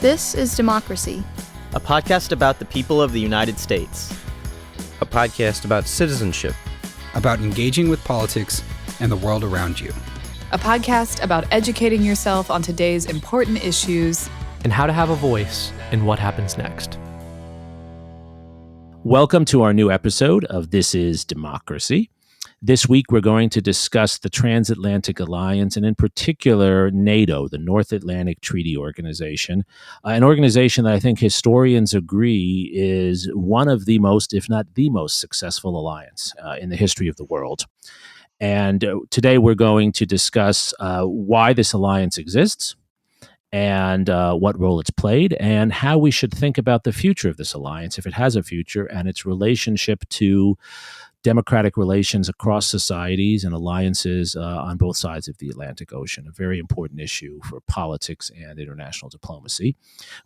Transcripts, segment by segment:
This is Democracy, a podcast about the people of the United States. A podcast about citizenship, about engaging with politics and the world around you. A podcast about educating yourself on today's important issues and how to have a voice in what happens next. Welcome to our new episode of This is Democracy. This week, we're going to discuss the Transatlantic Alliance, and in particular, NATO, the North Atlantic Treaty Organization, an organization that I think historians agree is one of the most, if not the most successful alliance in the history of the world. And today, we're going to discuss why this alliance exists, and what role it's played, and how we should think about the future of this alliance, if it has a future, and its relationship to democratic relations across societies and alliances on both sides of the Atlantic Ocean, a very important issue for politics and international diplomacy.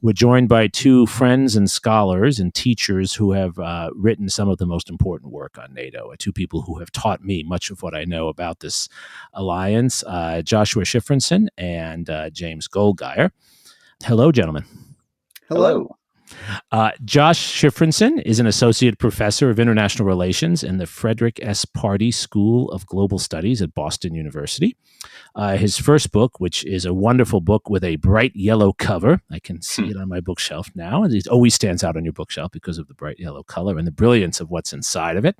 We're joined by two friends and scholars and teachers who have written some of the most important work on NATO, two people who have taught me much of what I know about this alliance, Joshua Shifrinson and James Goldgeier. Hello, gentlemen. Hello. Josh Shifrinson is an associate professor of international relations in the Frederick S. Pardee School of Global Studies at Boston University. His first book, which is a wonderful book with a bright yellow cover, I can see it on my bookshelf now. It always stands out on your bookshelf because of the bright yellow color and the brilliance of what's inside of it.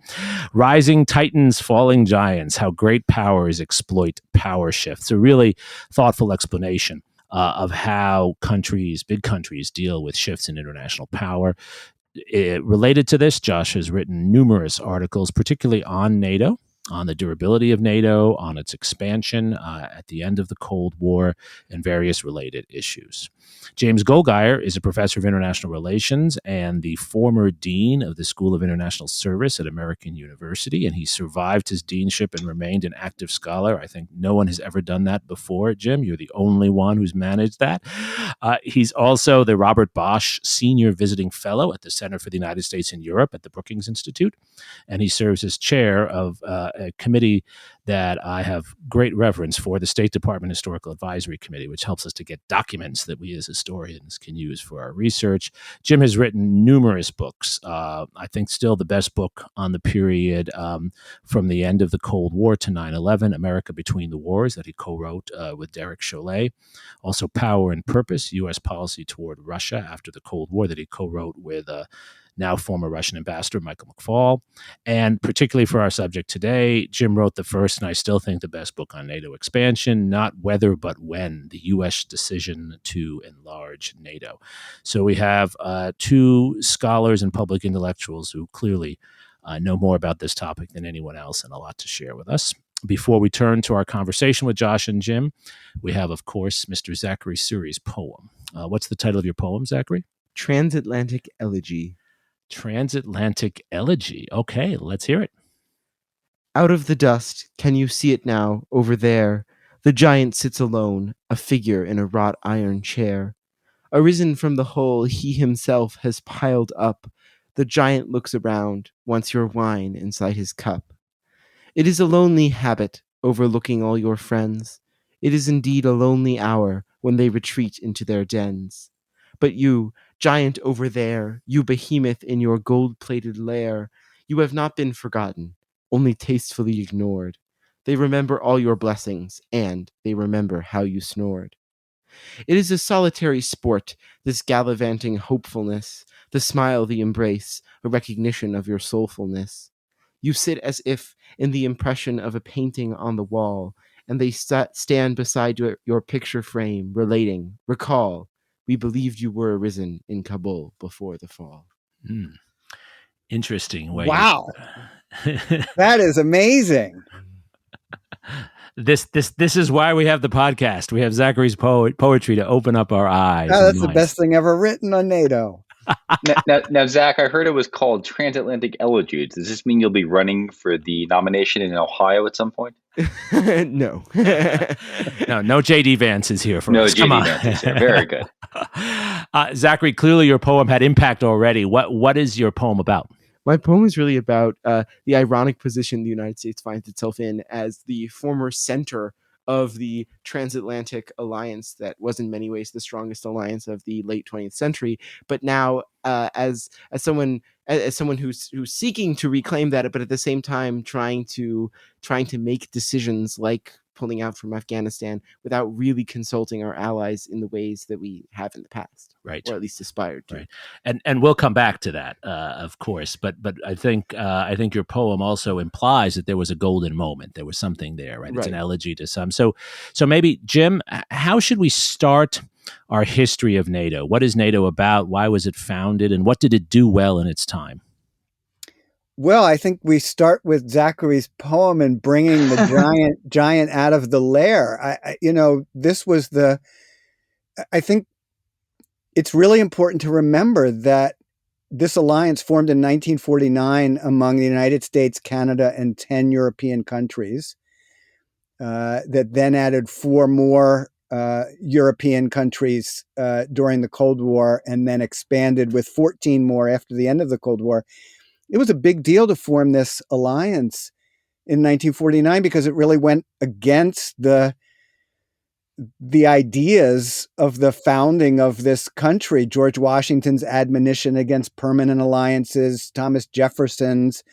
Rising Titans, Falling Giants, How Great Powers Exploit Power Shifts. A really thoughtful explanation of how big countries, deal with shifts in international power. Related to this, Josh has written numerous articles, particularly on NATO, on the durability of NATO, on its expansion at the end of the Cold War, and various related issues. James Goldgeier is a professor of international relations and the former dean of the School of International Service at American University, and he survived his deanship and remained an active scholar. I think no one has ever done that before, Jim. You're the only one who's managed that. He's also the Robert Bosch Senior Visiting Fellow at the Center for the United States in Europe at the Brookings Institute, and he serves as chair of a committee that I have great reverence for, the State Department Historical Advisory Committee, which helps us to get documents that we as historians can use for our research. Jim has written numerous books. I think still the best book on the period from the end of the Cold War to 9/11, America Between the Wars, that he co-wrote with Derek Chollet. Also Power and Purpose, U.S. Policy Toward Russia After the Cold War, that he co-wrote with now former Russian ambassador Michael McFaul. And particularly for our subject today, Jim wrote the first, and I still think the best book on NATO expansion, Not Whether But When, the U.S. Decision to Enlarge NATO. So we have two scholars and public intellectuals who clearly know more about this topic than anyone else and a lot to share with us. Before we turn to our conversation with Josh and Jim, we have, of course, Mr. Zachary Suri's poem. What's the title of your poem, Zachary? Transatlantic Elegy. Transatlantic Elegy. Okay, let's hear it. Out of the dust, can you see it now, over there? The giant sits alone, a figure in a wrought iron chair. Arisen from the hole he himself has piled up, the giant looks around, wants your wine inside his cup. It is a lonely habit, overlooking all your friends. It is indeed a lonely hour when they retreat into their dens. But you, giant over there, you behemoth in your gold-plated lair, you have not been forgotten, only tastefully ignored. They remember all your blessings, and they remember how you snored. It is a solitary sport, this gallivanting hopefulness, the smile, the embrace, a recognition of your soulfulness. You sit as if in the impression of a painting on the wall, and they stand beside your picture frame, relating, recall, we believed you were arisen in Kabul before the fall. Interesting way. Wow. That is amazing. This is why we have the podcast. We have Zachary's poetry to open up our eyes. Oh, that's the best thing ever written on NATO. Now, Zach, I heard it was called Transatlantic Elegy. Does this mean you'll be running for the nomination in Ohio at some point? No. No JD Vance is here for us. No JD Vance is here. Very good. Zachary, clearly your poem had impact already. What is your poem about? My poem is really about the ironic position the United States finds itself in as the former center of the Transatlantic Alliance that was in many ways the strongest alliance of the late 20th century. But now, as someone who's seeking to reclaim that, but at the same time trying to make decisions like pulling out from Afghanistan without really consulting our allies in the ways that we have in the past, right, or at least aspired to. Right. And we'll come back to that, of course. But I think your poem also implies that there was a golden moment. There was something there, right? It's an elegy to some. So maybe, Jim, how should we start our history of NATO? What is NATO about? Why was it founded? And what did it do well in its time? Well, I think we start with Zachary's poem and bringing the giant out of the lair. This was I think it's really important to remember that this alliance formed in 1949 among the United States, Canada, and 10 European countries, that then added 4 more European countries during the Cold War, and then expanded with 14 more after the end of the Cold War. It was a big deal to form this alliance in 1949 because it really went against the ideas of the founding of this country. George Washington's admonition against permanent alliances, Thomas Jefferson's,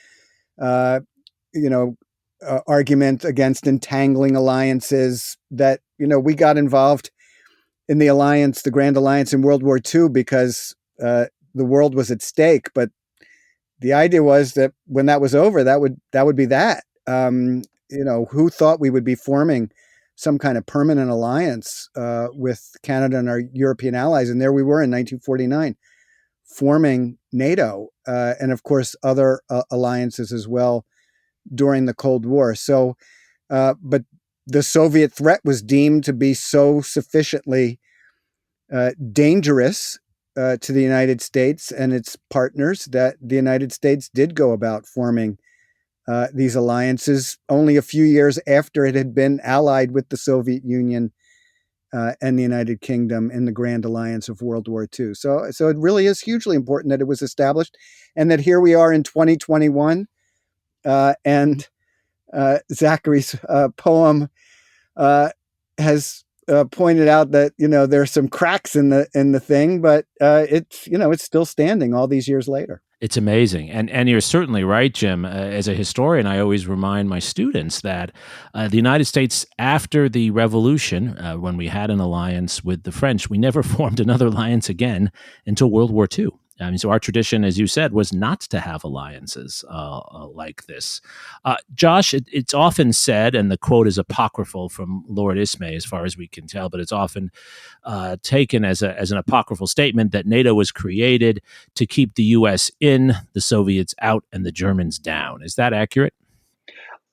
argument against entangling alliances. That we got involved in the alliance, the Grand Alliance, in World War II because the world was at stake, but the idea was that when that was over, that would be that. Who thought we would be forming some kind of permanent alliance with Canada and our European allies? And there we were in 1949, forming NATO, and of course other alliances as well during the Cold War. So, but the Soviet threat was deemed to be so sufficiently dangerous to the United States and its partners that the United States did go about forming these alliances only a few years after it had been allied with the Soviet Union and the United Kingdom in the Grand Alliance of World War II. So it really is hugely important that it was established, and that here we are in 2021, and Zachary's poem has pointed out that there's some cracks in the thing, but it's still standing all these years later. It's amazing, and you're certainly right, Jim. As a historian, I always remind my students that the United States, after the Revolution, when we had an alliance with the French, we never formed another alliance again until World War II. I mean, so our tradition, as you said, was not to have alliances like this. Josh, it's often said, and the quote is apocryphal from Lord Ismay, as far as we can tell, but it's often taken as an apocryphal statement that NATO was created to keep the U.S. in, the Soviets out, and the Germans down. Is that accurate?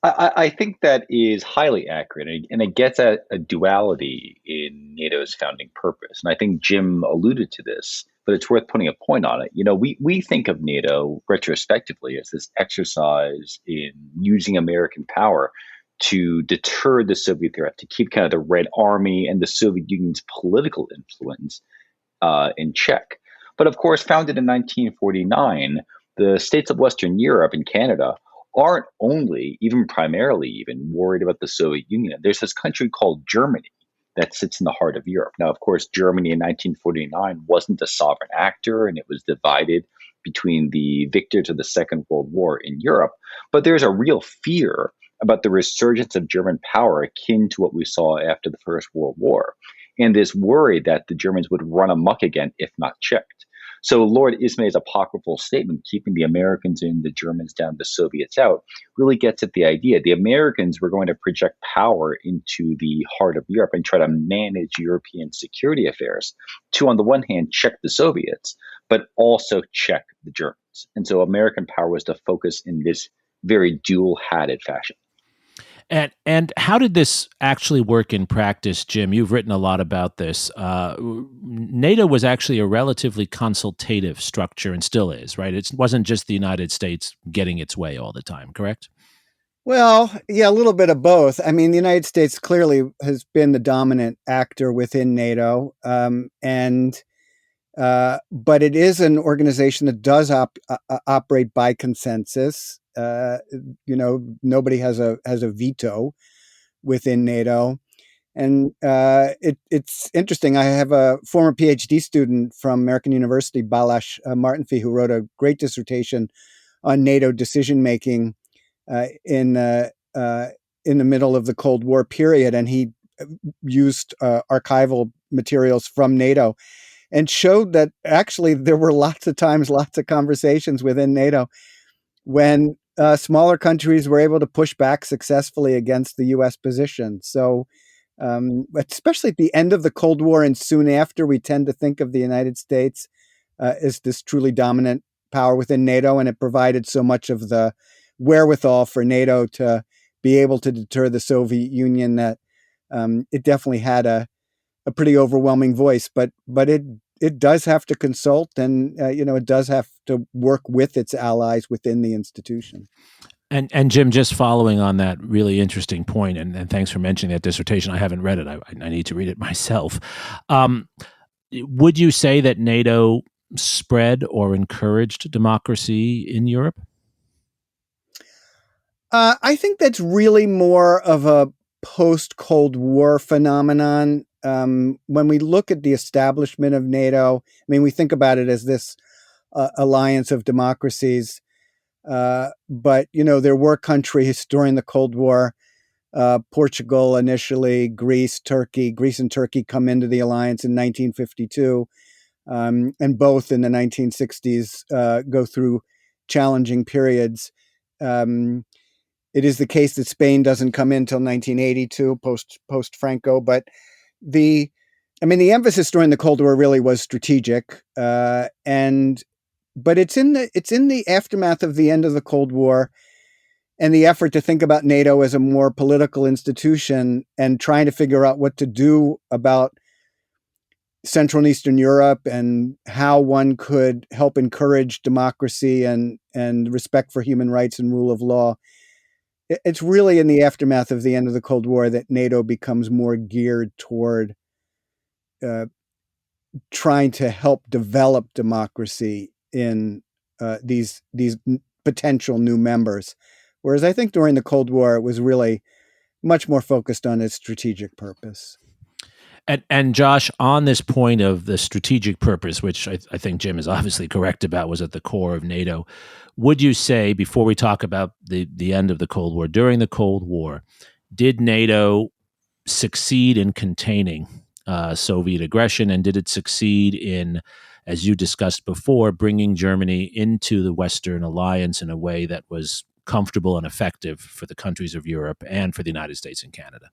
I think that is highly accurate, and it gets at a duality in NATO's founding purpose. And I think Jim alluded to this, but it's worth putting a point on it. We think of NATO retrospectively as this exercise in using American power to deter the Soviet threat, to keep kind of the Red Army and the Soviet Union's political influence in check. But of course, founded in 1949, the states of Western Europe and Canada aren't only, even primarily even, worried about the Soviet Union. There's this country called Germany that sits in the heart of Europe. Now, of course, Germany in 1949 wasn't a sovereign actor, and it was divided between the victors of the Second World War in Europe. But there's a real fear about the resurgence of German power akin to what we saw after the First World War, and this worry that the Germans would run amok again if not checked. So Lord Ismay's apocryphal statement, keeping the Americans in, the Germans down, the Soviets out, really gets at the idea. The Americans were going to project power into the heart of Europe and try to manage European security affairs to, on the one hand, check the Soviets, but also check the Germans. And so American power was to focus in this very dual-hatted fashion. And how did this actually work in practice, Jim? You've written a lot about this. NATO was actually a relatively consultative structure and still is, right? It wasn't just the United States getting its way all the time, correct? Well, yeah, a little bit of both. I mean, the United States clearly has been the dominant actor within NATO, but it is an organization that does operate by consensus. Nobody has a veto within NATO. And it's interesting. I have a former PhD student from American University, Balázs Martinfi, who wrote a great dissertation on NATO decision making in the middle of the Cold War period, and he used archival materials from NATO and showed that actually there were lots of conversations within NATO when smaller countries were able to push back successfully against the U.S. position. So, especially at the end of the Cold War and soon after, we tend to think of the United States as this truly dominant power within NATO, and it provided so much of the wherewithal for NATO to be able to deter the Soviet Union that it definitely had a pretty overwhelming voice. But it does have to consult, and it does have to work with its allies within the institution. And Jim, just following on that really interesting point, and thanks for mentioning that dissertation. I haven't read it. I need to read it myself. Would you say that NATO spread or encouraged democracy in Europe? I think that's really more of a post-Cold War phenomenon. When we look at the establishment of NATO, I mean, we think about it as this alliance of democracies. But, there were countries during the Cold War, Portugal initially, Greece and Turkey come into the alliance in 1952. And both in the 1960s go through challenging periods. It is the case that Spain doesn't come in until 1982, post Franco. But the emphasis during the Cold War really was strategic, but it's in the aftermath of the end of the Cold War and the effort to think about NATO as a more political institution and trying to figure out what to do about Central and Eastern Europe and how one could help encourage democracy and respect for human rights and rule of law. It's really in the aftermath of the end of the Cold War that NATO becomes more geared toward trying to help develop democracy in these potential new members. Whereas I think during the Cold War, it was really much more focused on its strategic purpose. And Josh, on this point of the strategic purpose, which I think Jim is obviously correct about, was at the core of NATO, would you say, before we talk about the end of the Cold War, during the Cold War, did NATO succeed in containing Soviet aggression, and did it succeed in, as you discussed before, bringing Germany into the Western alliance in a way that was comfortable and effective for the countries of Europe and for the United States and Canada?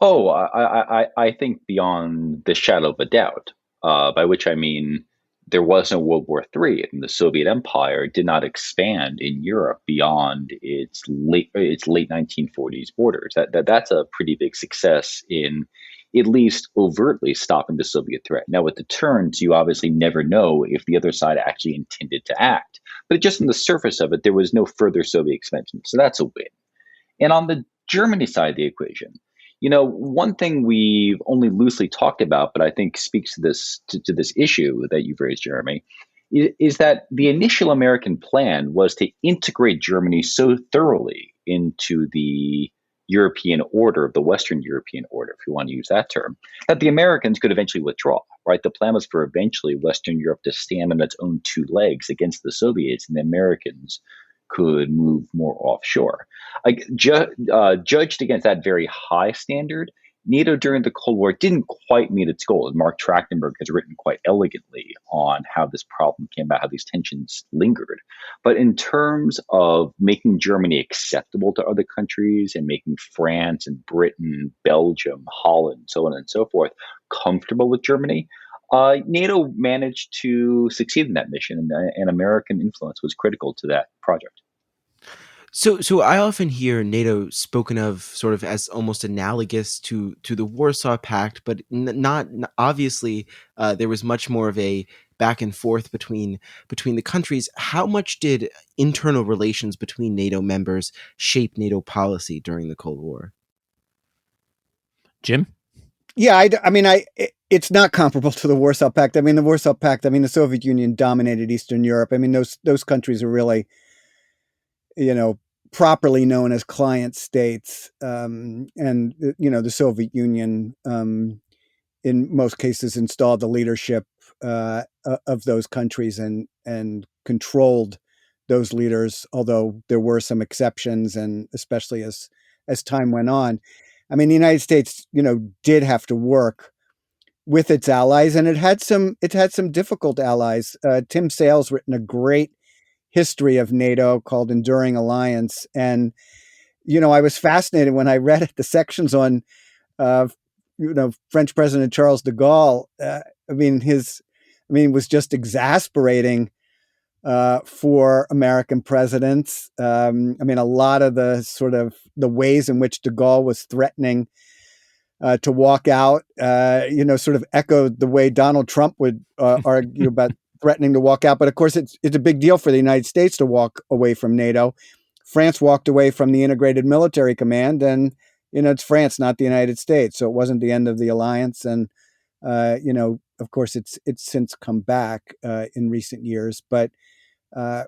Oh, I think beyond the shadow of a doubt, by which I mean there was no World War III, and the Soviet Empire did not expand in Europe beyond its late 1940s borders. That's a pretty big success in at least overtly stopping the Soviet threat. Now, with deterrence, you obviously never know if the other side actually intended to act. But just on the surface of it, there was no further Soviet expansion. So that's a win. And on the Germany side of the equation, one thing we've only loosely talked about, but I think speaks to this issue that you've raised, Jeremy, is that the initial American plan was to integrate Germany so thoroughly into the European order, the Western European order, if you want to use that term, that the Americans could eventually withdraw, right? The plan was for eventually Western Europe to stand on its own two legs against the Soviets, and the Americans could move more offshore. Judged against that very high standard, NATO during the Cold War didn't quite meet its goal. And Mark Trachtenberg has written quite elegantly on how this problem came about, how these tensions lingered. But in terms of making Germany acceptable to other countries and making France and Britain, Belgium, Holland, so on and so forth, comfortable with Germany, NATO managed to succeed in that mission, and American influence was critical to that project. So I often hear NATO spoken of sort of as almost analogous to the Warsaw Pact, but not obviously. There was much more of a back and forth between the countries. How much did internal relations between NATO members shape NATO policy during the Cold War? Jim? Yeah, it's not comparable to the Warsaw Pact. The Warsaw Pact, the Soviet Union dominated Eastern Europe. Those countries are really, properly known as client states, and the Soviet Union, in most cases, installed the leadership of those countries and controlled those leaders. Although there were some exceptions, and especially as time went on, I mean, the United States, did have to work with its allies, and it had some difficult allies. Tim Sale's written a great history of NATO called Enduring Alliance. And, I was fascinated when I read it, the sections on, French President Charles de Gaulle. It was just exasperating for American presidents. A lot of the sort of the ways in which de Gaulle was threatening to walk out, sort of echoed the way Donald Trump would argue about threatening to walk out. But of course, it's a big deal for the United States to walk away from NATO. France walked away from the Integrated Military Command, and it's France, not the United States. So it wasn't the end of the alliance. And of course, it's since come back in recent years. But there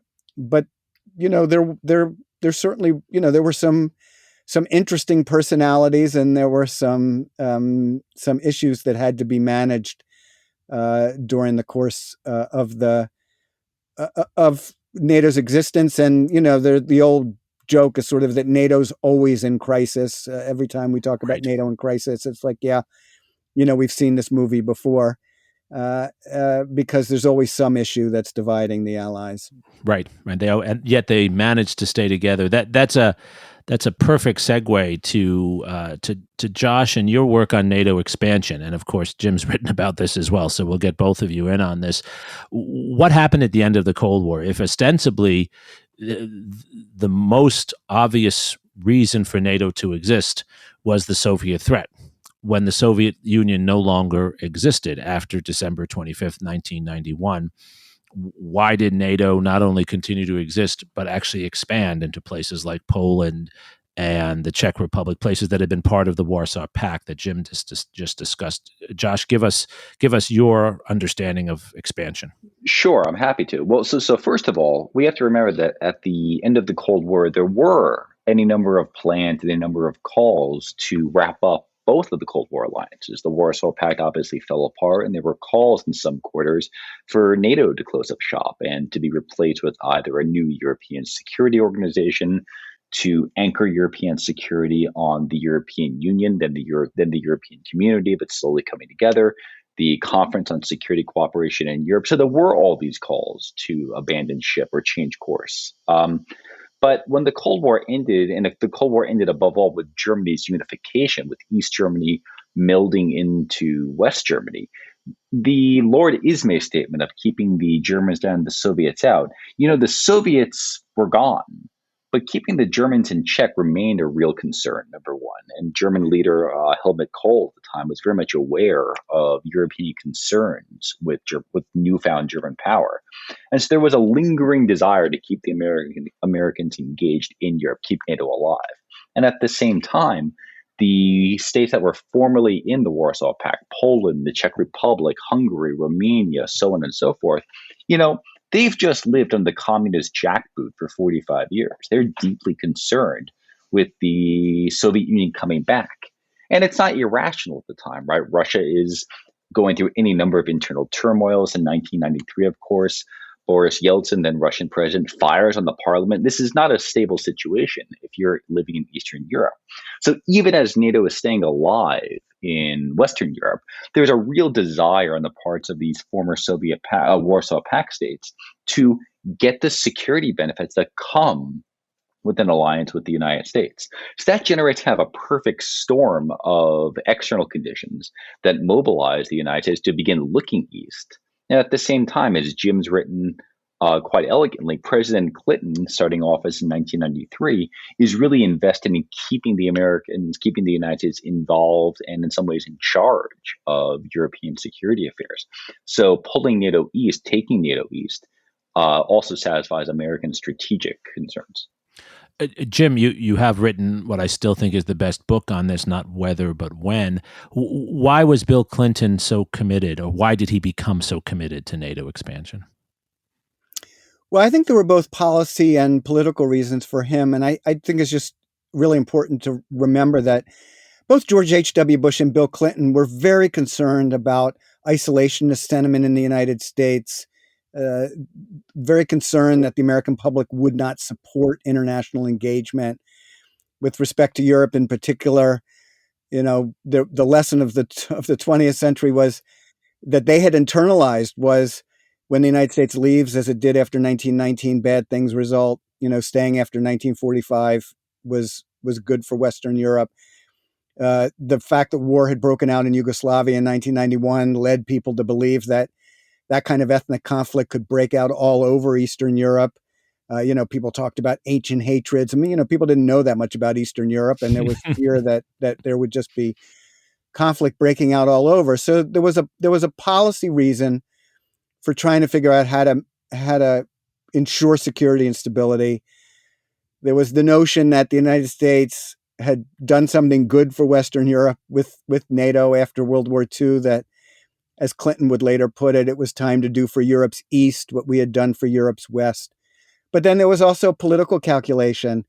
certainly there were some interesting personalities, and there were some issues that had to be managed during the course of NATO's existence. And the old joke is sort of that NATO's always in crisis. Every time we talk about NATO in crisis, it's like, we've seen this movie before, because there's always some issue that's dividing the allies. Right. And yet they managed to stay together. That's a perfect segue to Josh and your work on NATO expansion. And of course, Jim's written about this as well, so we'll get both of you in on this. What happened at the end of the Cold War? If ostensibly the most obvious reason for NATO to exist was the Soviet threat, when the Soviet Union no longer existed after December 25th, 1991, why did NATO not only continue to exist, but actually expand into places like Poland and the Czech Republic, places that had been part of the Warsaw Pact that Jim just discussed? Josh, give us your understanding of expansion. Sure, I'm happy to. Well, so first of all, we have to remember that at the end of the Cold War, there were any number of plans and a number of calls to wrap up both of the Cold War alliances. The Warsaw Pact obviously fell apart, and there were calls in some quarters for NATO to close up shop and to be replaced with either a new European security organization to anchor European security on the European Union, then the European community, but slowly coming together, the Conference on Security Cooperation in Europe. So there were all these calls to abandon ship or change course. But when the Cold War ended, and if the Cold War ended above all with Germany's unification, with East Germany melding into West Germany, the Lord Ismay statement of keeping the Germans down and the Soviets out, the Soviets were gone, but keeping the Germans in check remained a real concern, number one. And German leader Helmut Kohl at the time was very much aware of European concerns with newfound German power. And so there was a lingering desire to keep the Americans engaged in Europe, keep NATO alive. And at the same time, the states that were formerly in the Warsaw Pact, Poland, the Czech Republic, Hungary, Romania, so on and so forth, they've just lived on the communist jackboot for 45 years. They're deeply concerned with the Soviet Union coming back. And it's not irrational at the time, right? Russia is going through any number of internal turmoils. In 1993, of course, Boris Yeltsin, then Russian president, fires on the parliament. This is not a stable situation if you're living in Eastern Europe. So even as NATO is staying alive in Western Europe, there's a real desire on the parts of these former Soviet Warsaw Pact states to get the security benefits that come with an alliance with the United States. So that generates kind of a perfect storm of external conditions that mobilize the United States to begin looking east. And at the same time, as Jim's written quite elegantly, President Clinton, starting office in 1993, is really invested in keeping the United States involved and in some ways in charge of European security affairs. So pulling NATO east, taking NATO east, also satisfies American strategic concerns. Jim, you have written what I still think is the best book on this, not whether, but when. Why was Bill Clinton so committed, or why did he become so committed to NATO expansion? Well, I think there were both policy and political reasons for him. And I think it's just really important to remember that both George H.W. Bush and Bill Clinton were very concerned about isolationist sentiment in the United States, uh, very concerned that the American public would not support international engagement with respect to Europe in particular. You know, the lesson of the 20th century was that they had internalized was when the United States leaves, as it did after 1919, bad things result. You know, staying after 1945 was good for Western Europe. The fact that war had broken out in Yugoslavia in 1991 led people to believe that that kind of ethnic conflict could break out all over Eastern Europe. You know, people talked about ancient hatreds. I mean, you know, people didn't know that much about Eastern Europe, and there was fear that there would just be conflict breaking out all over. So there was a policy reason for trying to figure out how to ensure security and stability. There was the notion that the United States had done something good for Western Europe with NATO after World War II, that, as Clinton would later put it, it was time to do for Europe's East what we had done for Europe's West. But then there was also political calculation.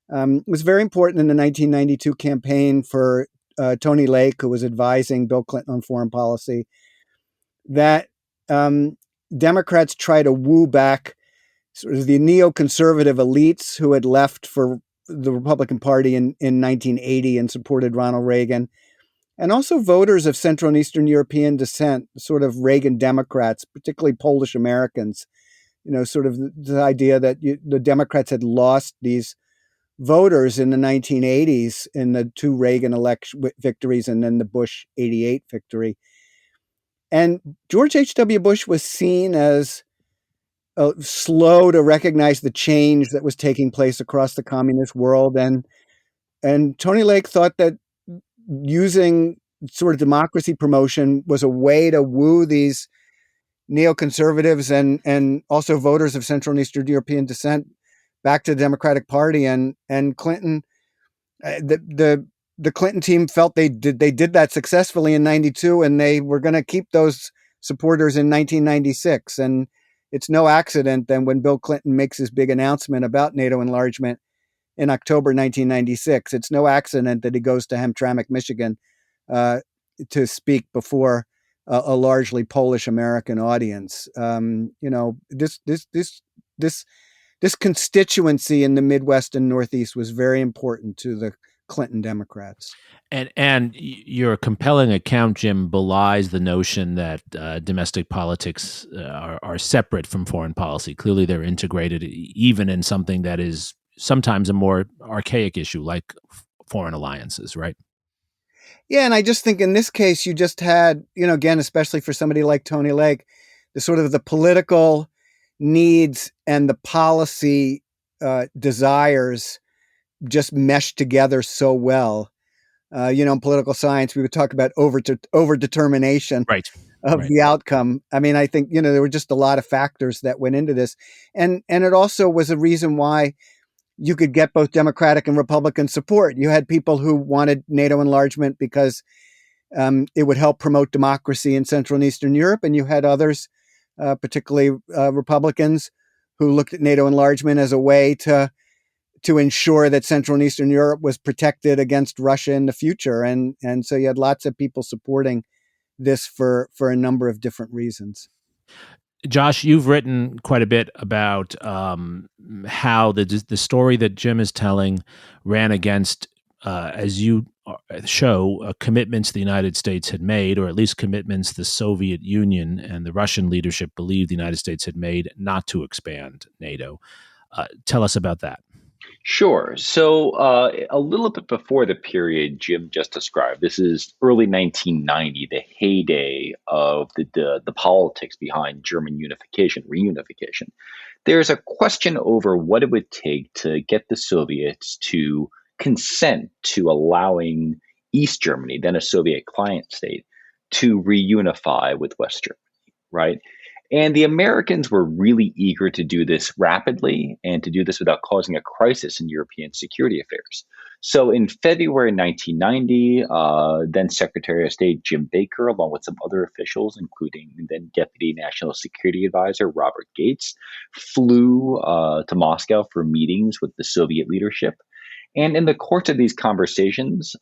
It was very important in the 1992 campaign for Tony Lake, who was advising Bill Clinton on foreign policy, that Democrats try to woo back sort of the neoconservative elites who had left for the Republican Party in 1980 and supported Ronald Reagan, and also voters of Central and Eastern European descent, sort of Reagan Democrats, particularly Polish Americans. You know, sort of the idea that the Democrats had lost these voters in the 1980s in the two Reagan election victories and then the Bush 88 victory. And George H.W. Bush was seen as slow to recognize the change that was taking place across the communist world. And Tony Lake thought that using sort of democracy promotion was a way to woo these neoconservatives and also voters of Central and Eastern European descent back to the Democratic Party. And Clinton, the Clinton team felt they did that successfully in 92, and they were going to keep those supporters in 1996. And it's no accident that when Bill Clinton makes his big announcement about NATO enlargement in October 1996, it's no accident that he goes to Hamtramck, Michigan, to speak before a largely Polish American audience. You know, this constituency in the Midwest and Northeast was very important to the Clinton Democrats. And your compelling account, Jim, belies the notion that domestic politics are separate from foreign policy. Clearly, they're integrated, even in something that is sometimes a more archaic issue like foreign alliances, right? Yeah, and I just think in this case, you just had, you know, again, especially for somebody like Tony Lake, the sort of the political needs and the policy desires just meshed together so well. You know, in political science, we would talk about overdetermination of the outcome. I mean, I think, you know, there were just a lot of factors that went into this. And it also was a reason why you could get both Democratic and Republican support. You had people who wanted NATO enlargement because it would help promote democracy in Central and Eastern Europe. And you had others, particularly Republicans, who looked at NATO enlargement as a way to ensure that Central and Eastern Europe was protected against Russia in the future. And so you had lots of people supporting this for a number of different reasons. Josh, you've written quite a bit about how the story that Jim is telling ran against, as you show, commitments the United States had made, or at least commitments the Soviet Union and the Russian leadership believed the United States had made not to expand NATO. Tell us about that. Sure. So a little bit before the period Jim just described, this is early 1990, the heyday of the politics behind German reunification. There's a question over what it would take to get the Soviets to consent to allowing East Germany, then a Soviet client state, to reunify with West Germany, right? And the Americans were really eager to do this rapidly and to do this without causing a crisis in European security affairs. So in February 1990, then Secretary of State Jim Baker, along with some other officials, including then Deputy National Security Advisor Robert Gates, flew to Moscow for meetings with the Soviet leadership. And in the course of these conversations,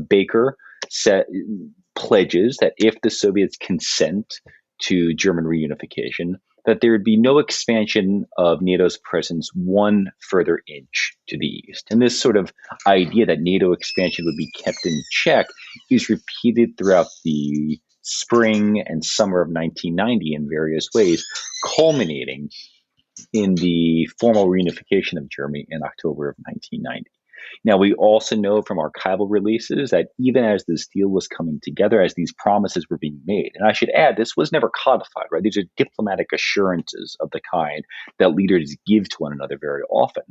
Baker pledges that if the Soviets consent to German reunification, that there would be no expansion of NATO's presence one further inch to the east. And this sort of idea that NATO expansion would be kept in check is repeated throughout the spring and summer of 1990 in various ways, culminating in the formal reunification of Germany in October of 1990. Now, we also know from archival releases that even as this deal was coming together, as these promises were being made, and I should add, this was never codified, right? These are diplomatic assurances of the kind that leaders give to one another very often.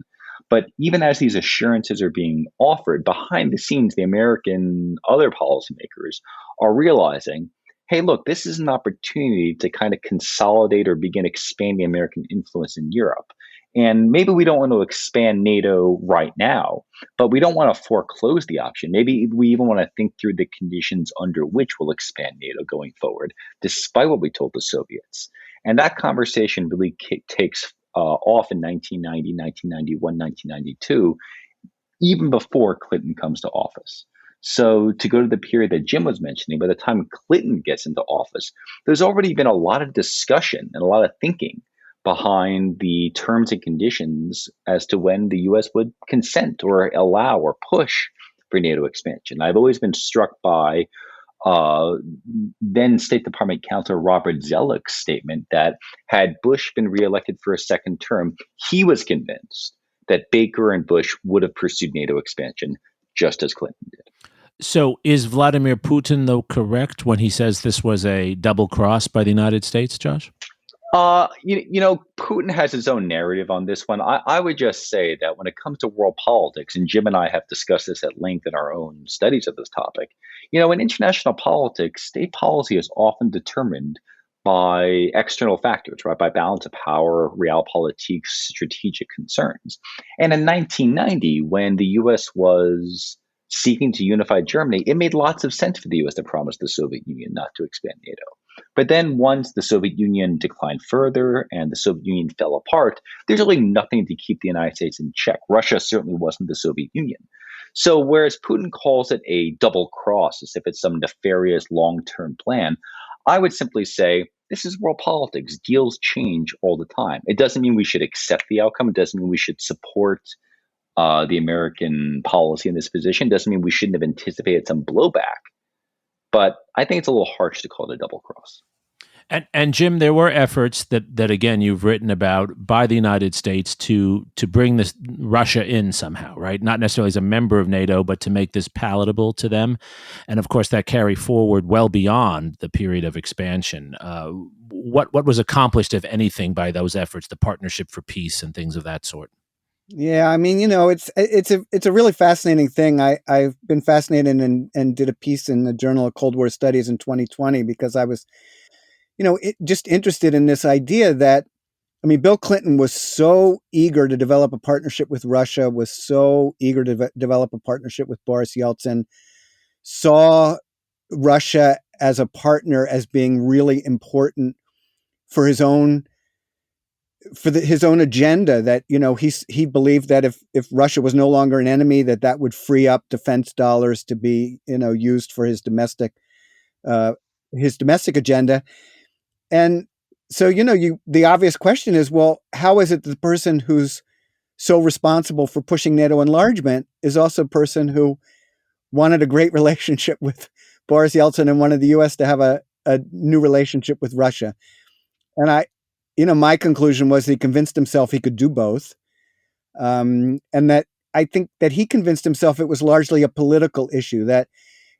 But even as these assurances are being offered, behind the scenes, the American other policymakers are realizing, hey, look, this is an opportunity to kind of consolidate or begin expanding American influence in Europe. And maybe we don't want to expand NATO right now, but we don't want to foreclose the option. Maybe we even want to think through the conditions under which we'll expand NATO going forward, despite what we told the Soviets. And that conversation really takes off in 1990, 1991, 1992, even before Clinton comes to office. So to go to the period that Jim was mentioning, by the time Clinton gets into office, there's already been a lot of discussion and a lot of thinking behind the terms and conditions as to when the U.S. would consent or allow or push for NATO expansion. I've always been struck by then State Department Counselor Robert Zoellick's statement that had Bush been reelected for a second term, he was convinced that Baker and Bush would have pursued NATO expansion just as Clinton did. So is Vladimir Putin, though, correct when he says this was a double cross by the United States, Josh? Putin has his own narrative on this one. I would just say that when it comes to world politics, and Jim and I have discussed this at length in our own studies of this topic, in international politics, state policy is often determined by external factors, right? By balance of power, realpolitik, strategic concerns. And in 1990, when the U.S. was seeking to unify Germany, it made lots of sense for the U.S. to promise the Soviet Union not to expand NATO. But then once the Soviet Union declined further and the Soviet Union fell apart, there's really nothing to keep the United States in check. Russia certainly wasn't the Soviet Union. So whereas Putin calls it a double cross, as if it's some nefarious long-term plan, I would simply say this is world politics. Deals change all the time. It doesn't mean we should accept the outcome. It doesn't mean we should support the American policy in this position. It doesn't mean we shouldn't have anticipated some blowback. But I think it's a little harsh to call it a double cross. And Jim, there were efforts that again you've written about by the United States to bring this Russia in somehow, right? Not necessarily as a member of NATO, but to make this palatable to them. And of course, that carry forward well beyond the period of expansion. What was accomplished, if anything, by those efforts, the Partnership for Peace and things of that sort? Yeah, I mean, it's a really fascinating thing. I've been fascinated and did a piece in the Journal of Cold War Studies in 2020 because I was, just interested in this idea that, Bill Clinton was so eager to develop a partnership with Russia, was so eager to develop a partnership with Boris Yeltsin, saw Russia as a partner as being really important for his own agenda, that he believed that if Russia was no longer an enemy, that would free up defense dollars to be used for his domestic agenda. And so the obvious question is, well, how is it that the person who's so responsible for pushing NATO enlargement is also a person who wanted a great relationship with Boris Yeltsin and wanted the U.S. to have a new relationship with Russia? And my conclusion was he convinced himself he could do both. And that I think that he convinced himself it was largely a political issue, that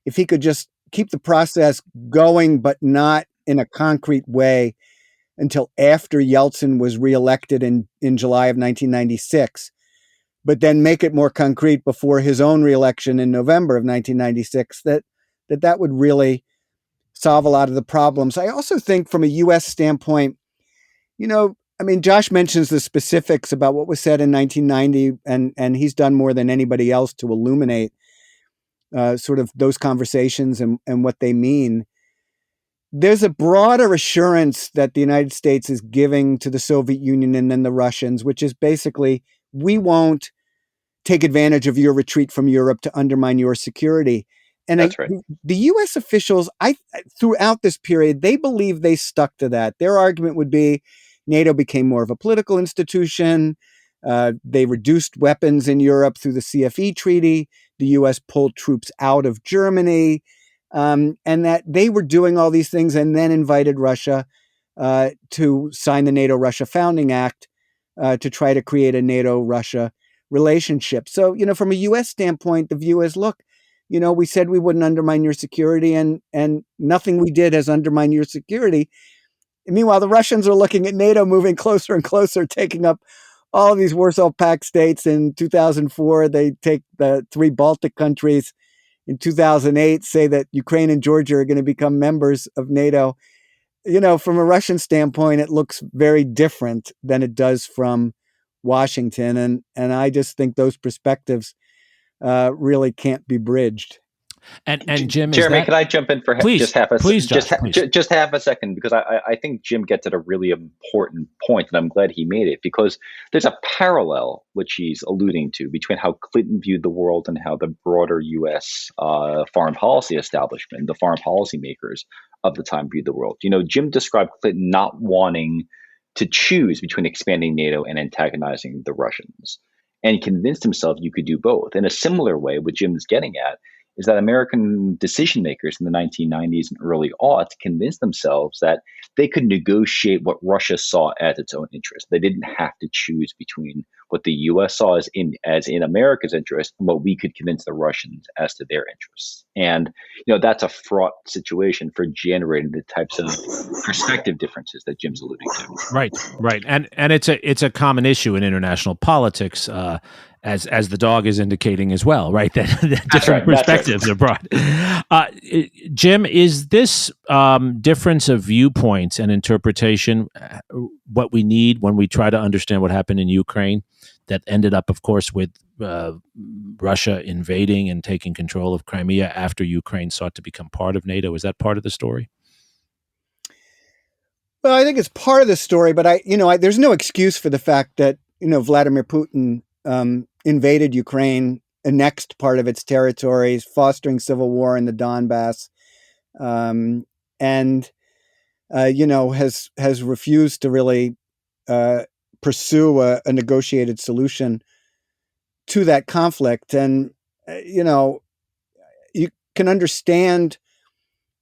if he could just keep the process going, but not in a concrete way until after Yeltsin was reelected in July of 1996, but then make it more concrete before his own reelection in November of 1996, that would really solve a lot of the problems. I also think from a U.S. standpoint, mean, Josh mentions the specifics about what was said in 1990, and he's done more than anybody else to illuminate sort of those conversations and what they mean. There's a broader assurance that the United States is giving to the Soviet Union and then the Russians, which is basically, we won't take advantage of your retreat from Europe to undermine your security. And That's right. The U.S. officials, throughout this period, they believe they stuck to that. Their argument would be NATO became more of a political institution. They reduced weapons in Europe through the CFE treaty. The U.S. pulled troops out of Germany, and that they were doing all these things and then invited Russia to sign the NATO-Russia Founding Act to try to create a NATO-Russia relationship. So, from a U.S. standpoint, the view is, look, we said we wouldn't undermine your security, and nothing we did has undermined your security. And meanwhile, the Russians are looking at NATO moving closer and closer, taking up all of these Warsaw Pact states. In 2004, they take the 3 Baltic countries. In 2008, say that Ukraine and Georgia are going to become members of NATO. From a Russian standpoint, it looks very different than it does from Washington. And I just think those perspectives really can't be bridged. And Jim, Jeremy, can I jump in for please, just half a please, Josh, just half a second? Because I think Jim gets at a really important point, and I'm glad he made it, because there's a parallel which he's alluding to between how Clinton viewed the world and how the broader U.S. Foreign policy establishment, the foreign policy makers of the time, viewed the world. Jim described Clinton not wanting to choose between expanding NATO and antagonizing the Russians, and he convinced himself you could do both. In a similar way, what Jim is getting at is that American decision makers in the 1990s and early aughts convinced themselves that they could negotiate what Russia saw as its own interest. They didn't have to choose between what the U.S. saw as in America's interest and what we could convince the Russians as to their interests. And that's a fraught situation for generating the types of perspective differences that Jim's alluding to. Right, and it's a common issue in international politics. As the dog is indicating as well, right? That different perspectives are brought. Jim, is this difference of viewpoints and interpretation what we need when we try to understand what happened in Ukraine that ended up, of course, with Russia invading and taking control of Crimea after Ukraine sought to become part of NATO? Is that part of the story? Well, I think it's part of the story, but there's no excuse for the fact that, Vladimir Putin invaded Ukraine, annexed part of its territories, fostering civil war in the Donbass, and has refused to really pursue a negotiated solution to that conflict. And you can understand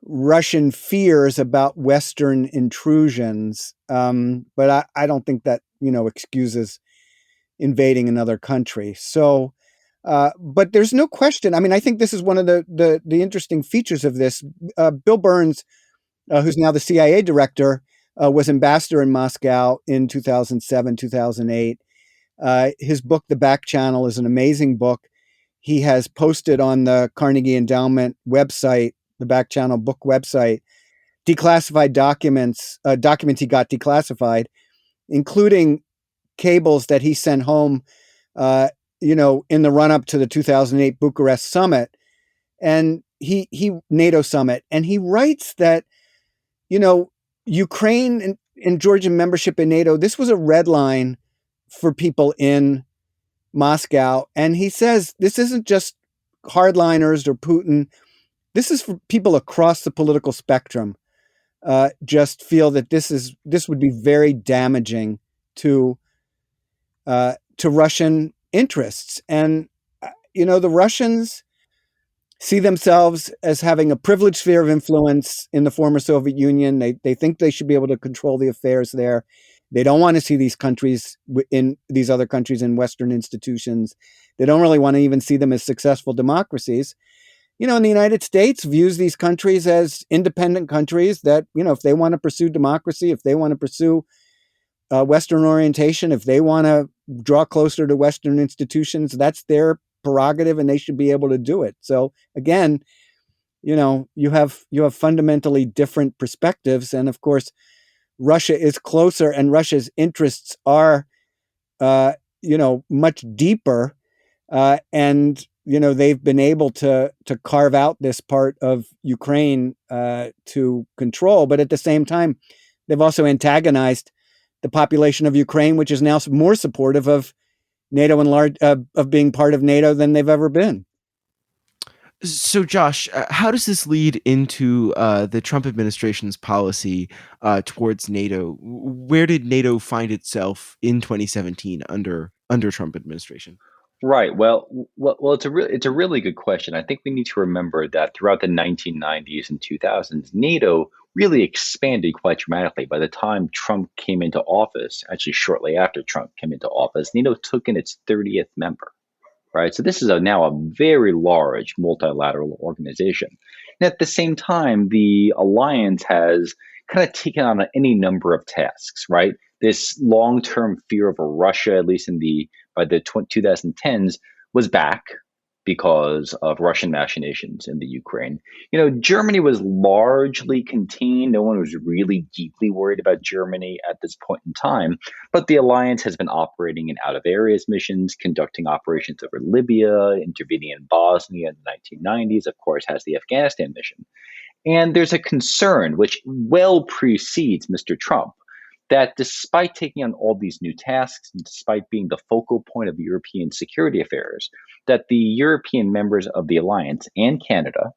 Russian fears about Western intrusions, but I don't think that excuses invading another country. So, but there's no question. I mean, I think this is one of the interesting features of this. Bill Burns, who's now the CIA director, was ambassador in Moscow in 2007, 2008. His book, The Back Channel, is an amazing book. He has posted on the Carnegie Endowment website, the Back Channel book website, declassified documents he got declassified, including cables that he sent home, in the run-up to the 2008 Bucharest summit, and he NATO summit, and he writes that, Ukraine and Georgian membership in NATO, this was a red line for people in Moscow, and he says this isn't just hardliners or Putin. This is for people across the political spectrum. Just feel that this would be very damaging to Russian interests. And, the Russians see themselves as having a privileged sphere of influence in the former Soviet Union. They think they should be able to control the affairs there. They don't want to see these countries in these other countries in Western institutions. They don't really want to even see them as successful democracies. And the United States views these countries as independent countries that, if they want to pursue democracy, if they want to pursue Western orientation, if they want to draw closer to Western institutions, that's their prerogative and they should be able to do it. So again, you have fundamentally different perspectives. And of course, Russia is closer and Russia's interests are, much deeper. And, they've been able to carve out this part of Ukraine to control. But at the same time, they've also antagonized the population of Ukraine, which is now more supportive of NATO of being part of NATO than they've ever been. So, Josh, how does this lead into the Trump administration's policy towards NATO? Where did NATO find itself in 2017 under Trump administration? Right. Well. It's a really good question. I think we need to remember that throughout the 1990s and 2000s, NATO really expanded quite dramatically. By the time Trump came into office, actually shortly after Trump came into office, NATO took in its 30th member. Right. So this is now a very large multilateral organization. And at the same time, the alliance has kind of taken on any number of tasks. Right. This long-term fear of a Russia, at least by the 2010s, was back because of Russian machinations in the Ukraine. Germany was largely contained. No one was really deeply worried about Germany at this point in time. But the alliance has been operating in out-of-areas missions, conducting operations over Libya, intervening in Bosnia in the 1990s, of course, has the Afghanistan mission. And there's a concern, which well precedes Mr. Trump, that despite taking on all these new tasks, and despite being the focal point of European security affairs, that the European members of the alliance and Canada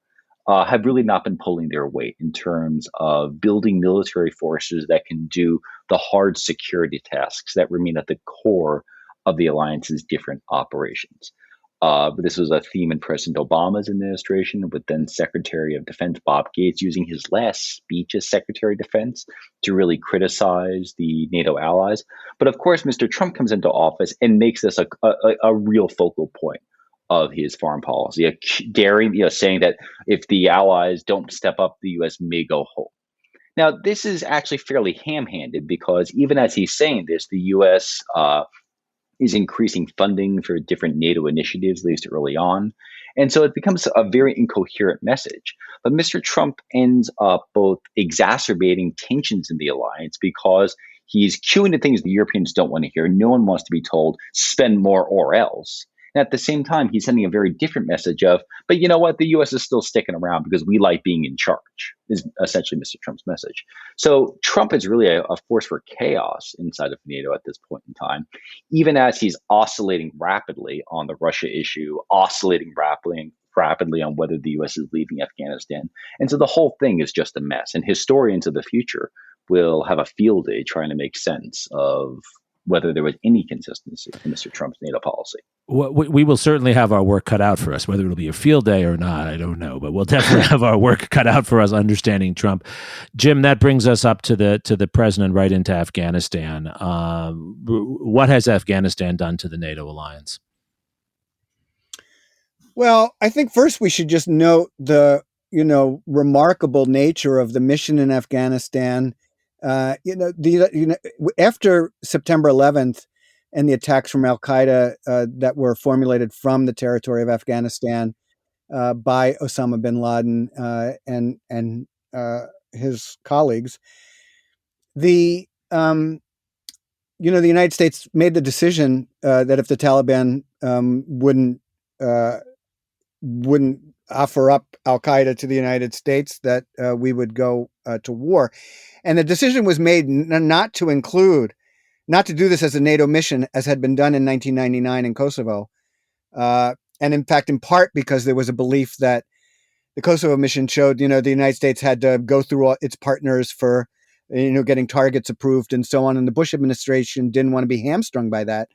have really not been pulling their weight in terms of building military forces that can do the hard security tasks that remain at the core of the alliance's different operations. But this was a theme in President Obama's administration, with then Secretary of Defense Bob Gates using his last speech as Secretary of Defense to really criticize the NATO allies. But of course, Mr. Trump comes into office and makes this a real focal point of his foreign policy, daring, saying that if the allies don't step up, the U.S. may go home. Now, this is actually fairly ham-handed, because even as he's saying this, the U.S. Is increasing funding for different NATO initiatives, at least early on. And so it becomes a very incoherent message. But Mr. Trump ends up both exacerbating tensions in the alliance, because he's cueing to things the Europeans don't want to hear. No one wants to be told, spend more or else. And at the same time, he's sending a very different message of, but you know what, the U.S. is still sticking around because we like being in charge, is essentially Mr. Trump's message. So Trump is really a force for chaos inside of NATO at this point in time, even as he's oscillating rapidly on the Russia issue, oscillating rapidly on whether the U.S. is leaving Afghanistan. And so the whole thing is just a mess. And historians of the future will have a field day trying to make sense of whether there was any consistency in Mr. Trump's NATO policy. We will certainly have our work cut out for us. Whether it'll be a field day or not, I don't know, but we'll definitely have our work cut out for us understanding Trump. Jim, that brings us up to the president, right into Afghanistan. What has Afghanistan done to the NATO alliance? Well, I think first we should just note the remarkable nature of the mission in Afghanistan. After September 11th and the attacks from Al Qaeda that were formulated from the territory of Afghanistan by Osama bin Laden and his colleagues, the United States made the decision that if the Taliban wouldn't offer up Al Qaeda to the United States, that we would go to war. And the decision was made not to do this as a NATO mission, as had been done in 1999 in Kosovo. And in fact, in part because there was a belief that the Kosovo mission showed, the United States had to go through all its partners for, getting targets approved and so on. And the Bush administration didn't want to be hamstrung by that.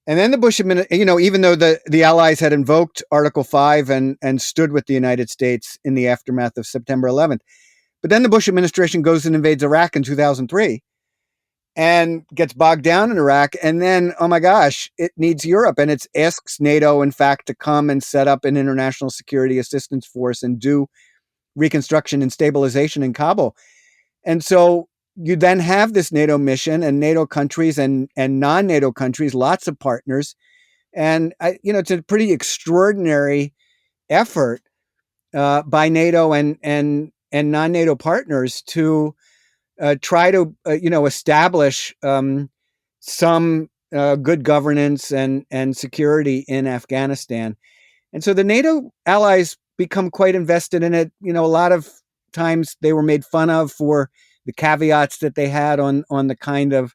And then the Bush administration, even though the Allies had invoked Article 5 and stood with the United States in the aftermath of September 11th, but then the Bush administration goes and invades Iraq in 2003 and gets bogged down in Iraq. And then, oh my gosh, it needs Europe. And it asks NATO, in fact, to come and set up an international security assistance force and do reconstruction and stabilization in Kabul. And so you then have this NATO mission and NATO countries and non-NATO countries, lots of partners. And, it's a pretty extraordinary effort by NATO and non-NATO partners to try to establish some good governance and security in Afghanistan. And so the NATO allies become quite invested in it. A lot of times they were made fun of for the caveats that they had on the kind of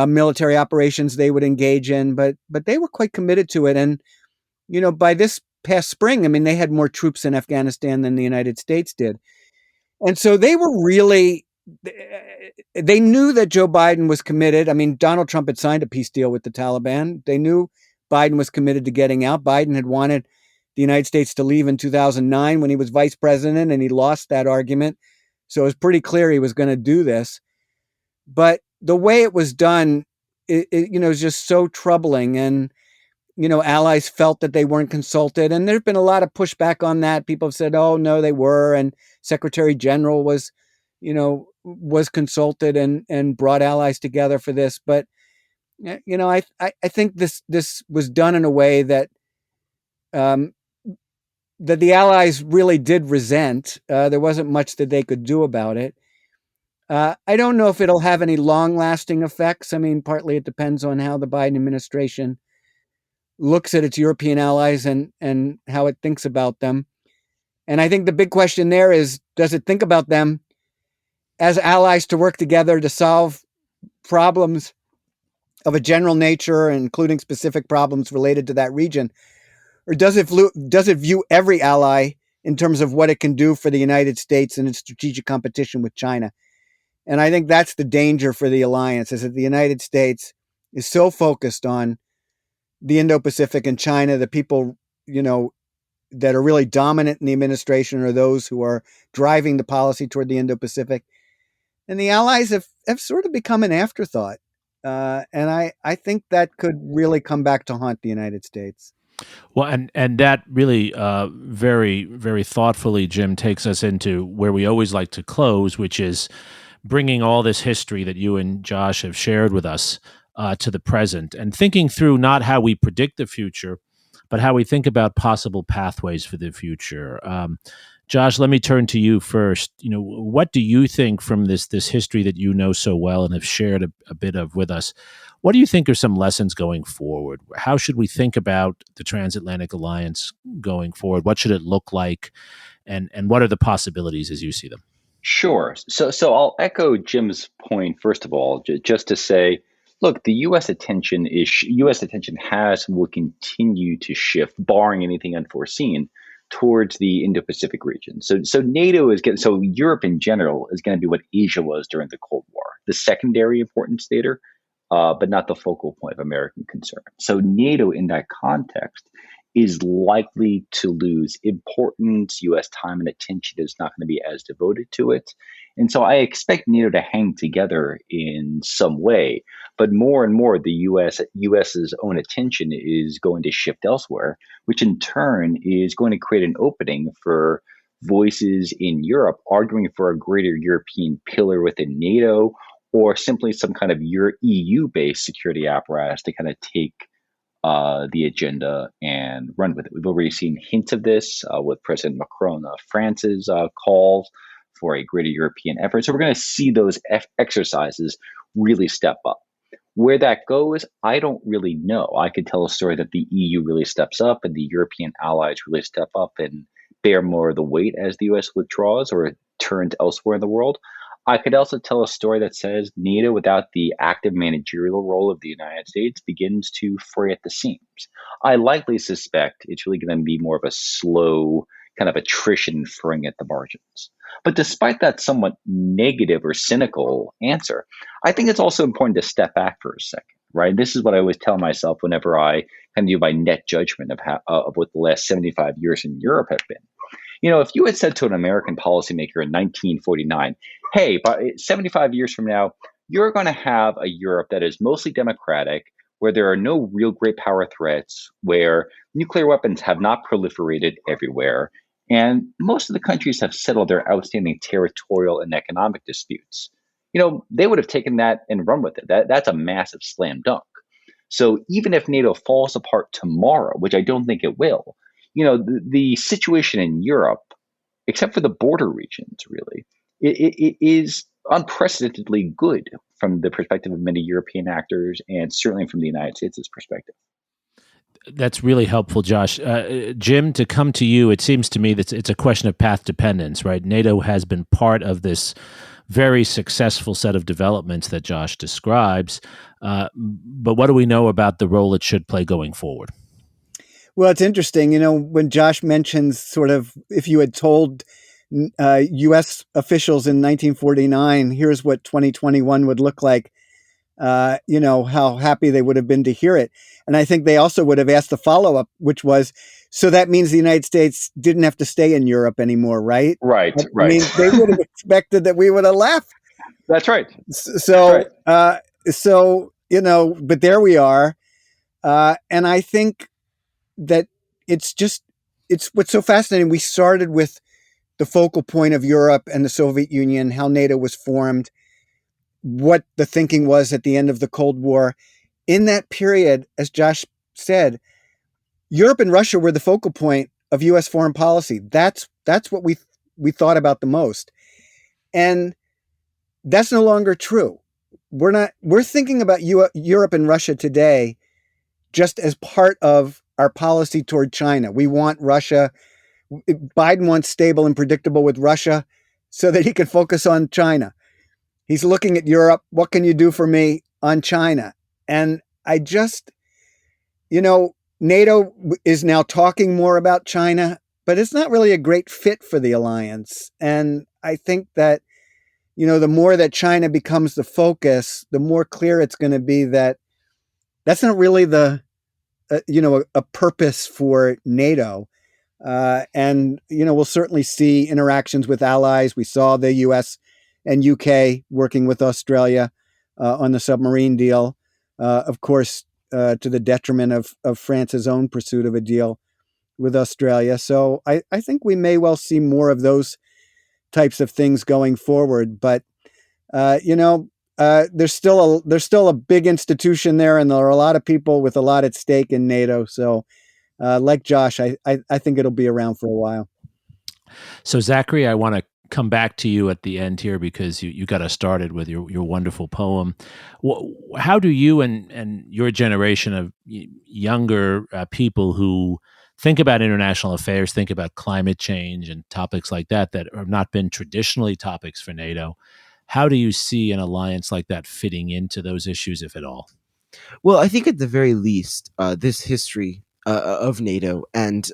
military operations they would engage in, but they were quite committed to it. And by this past spring, I mean, they had more troops in Afghanistan than the United States did, and so they were really. They knew that Joe Biden was committed. I mean, Donald Trump had signed a peace deal with the Taliban. They knew Biden was committed to getting out. Biden had wanted the United States to leave in 2009 when he was vice president, and he lost that argument. So it was pretty clear he was going to do this. But the way it was done, is just so troubling. And, allies felt that they weren't consulted. And there's been a lot of pushback on that. People have said, oh, no, they were. And Secretary General was consulted and brought allies together for this. But, I think this was done in a way that that the allies really did resent. There wasn't much that they could do about it. I don't know if it'll have any long-lasting effects. I mean, partly it depends on how the Biden administration looks at its European allies and how it thinks about them. And I think the big question there is, does it think about them as allies to work together to solve problems of a general nature, including specific problems related to that region? Or does it view every ally in terms of what it can do for the United States in its strategic competition with China? And I think that's the danger for the alliance, is that the United States is so focused on the Indo-Pacific and China, the people, that are really dominant in the administration are those who are driving the policy toward the Indo-Pacific. And the allies have sort of become an afterthought. And I think that could really come back to haunt the United States. Well, and that really very, very thoughtfully, Jim, takes us into where we always like to close, which is bringing all this history that you and Josh have shared with us to the present, and thinking through not how we predict the future, but how we think about possible pathways for the future. Josh, let me turn to you first. What do you think from this history that you know so well and have shared a bit of with us? What do you think are some lessons going forward? How should we think about the Transatlantic Alliance going forward? What should it look like? And what are the possibilities as you see them? Sure. So I'll echo Jim's point, first of all, just to say, look, the U.S. attention has and will continue to shift, barring anything unforeseen, towards the Indo-Pacific region. So Europe in general is going to be what Asia was during the Cold War, the secondary importance theater, but not the focal point of American concern. So NATO in that context is likely to lose importance. U.S. time and attention is not going to be as devoted to it. And so I expect NATO to hang together in some way. But more and more, the U.S.'s own attention is going to shift elsewhere, which in turn is going to create an opening for voices in Europe arguing for a greater European pillar within NATO, or simply some kind of EU-based security apparatus to kind of take the agenda and run with it. We've already seen hints of this with President Macron of France's calls for a greater European effort. So we're going to see those exercises really step up. Where that goes, I don't really know. I could tell a story that the EU really steps up and the European allies really step up and bear more of the weight as the US withdraws or turns elsewhere in the world. I could also tell a story that says NATO, without the active managerial role of the United States, begins to fray at the seams. I likely suspect it's really going to be more of a slow kind of attrition fraying at the margins. But despite that somewhat negative or cynical answer, I think it's also important to step back for a second, right? This is what I always tell myself whenever I kind of do my net judgment of what the last 75 years in Europe have been. If you had said to an American policymaker in 1949, hey, by 75 years from now, you're going to have a Europe that is mostly democratic, where there are no real great power threats, where nuclear weapons have not proliferated everywhere, and most of the countries have settled their outstanding territorial and economic disputes. They would have taken that and run with it. That's a massive slam dunk. So even if NATO falls apart tomorrow, which I don't think it will, the situation in Europe, except for the border regions, really, it is unprecedentedly good from the perspective of many European actors and certainly from the United States' perspective. That's really helpful, Josh. Jim, to come to you, it seems to me that it's a question of path dependence, right? NATO has been part of this very successful set of developments that Josh describes. But what do we know about the role it should play going forward? Well, it's interesting, when Josh mentions sort of if you had told U.S. officials in 1949, here's what 2021 would look like, how happy they would have been to hear it. And I think they also would have asked the follow-up, which was, so that means the United States didn't have to stay in Europe anymore, right? Right. I mean, they would have expected that we would have left. That's right. So, but there we are. And I think that it's what's so fascinating. We started with the focal point of Europe and the Soviet Union, how NATO was formed, what the thinking was at the end of the Cold War. In that period, as Josh said, Europe and Russia were the focal point of U.S. foreign policy. That's what we thought about the most. And that's no longer true. We're thinking about Europe and Russia today just as part of our policy toward China. We want Russia. Biden wants stable and predictable with Russia so that he can focus on China. He's looking at Europe. What can you do for me on China? And I just, NATO is now talking more about China, but it's not really a great fit for the alliance. And I think that, the more that China becomes the focus, the more clear it's going to be that that's not really a purpose for NATO. And we'll certainly see interactions with allies. We saw the US and UK working with Australia on the submarine deal, of course, to the detriment of France's own pursuit of a deal with Australia. So I think we may well see more of those types of things going forward. But there's still a big institution there, and there are a lot of people with a lot at stake in NATO. So, like Josh, I think it'll be around for a while. So, Zachary, I want to come back to you at the end here because you got us started with your wonderful poem. How do you and your generation of younger people who think about international affairs, think about climate change and topics like that have not been traditionally topics for NATO, how do you see an alliance like that fitting into those issues, if at all? Well, I think at the very least, this history of NATO and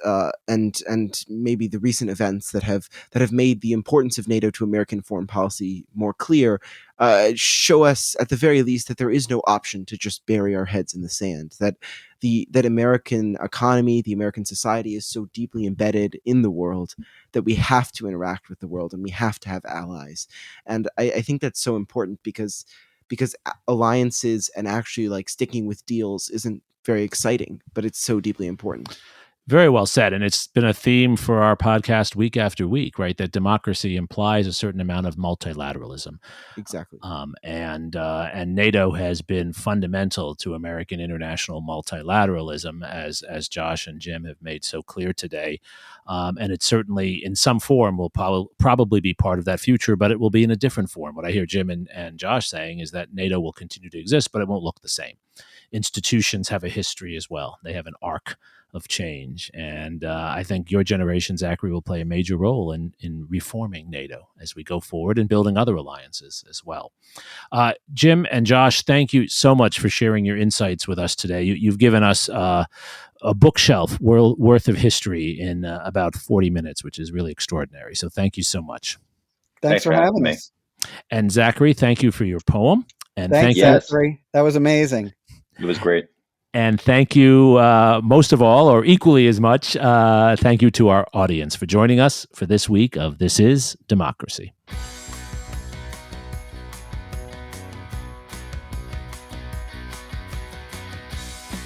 maybe the recent events that have made the importance of NATO to American foreign policy more clear show us at the very least that there is no option to just bury our heads in the sand. That American economy, the American society is so deeply embedded in the world that we have to interact with the world and we have to have allies. And I think that's so important because alliances and actually sticking with deals isn't very exciting, but it's so deeply important. Very well said. And it's been a theme for our podcast week after week, right? That democracy implies a certain amount of multilateralism. Exactly. And NATO has been fundamental to American international multilateralism, as Josh and Jim have made so clear today. And it certainly, in some form, will probably be part of that future, but it will be in a different form. What I hear Jim and Josh saying is that NATO will continue to exist, but it won't look the same. Institutions have a history as well. They have an arc of change. And I think your generation, Zachary, will play a major role in reforming NATO as we go forward and building other alliances as well. Jim and Josh, thank you so much for sharing your insights with us today. You've given us a bookshelf worth of history in about 40 minutes, which is really extraordinary. So thank you so much. Thanks for having me. And Zachary, thank you for your poem. And thank you, Zachary. That was amazing. It was great. And thank you most of all, or equally as much, thank you to our audience for joining us for this week of This Is Democracy.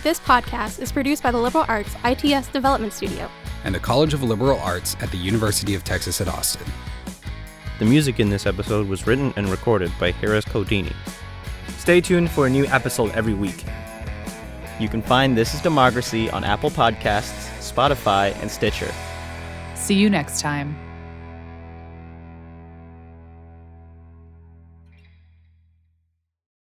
This podcast is produced by the Liberal Arts ITS Development Studio and the College of Liberal Arts at the University of Texas at Austin. The music in this episode was written and recorded by Harris Codini. Stay tuned for a new episode every week. You can find This Is Democracy on Apple Podcasts, Spotify, and Stitcher. See you next time.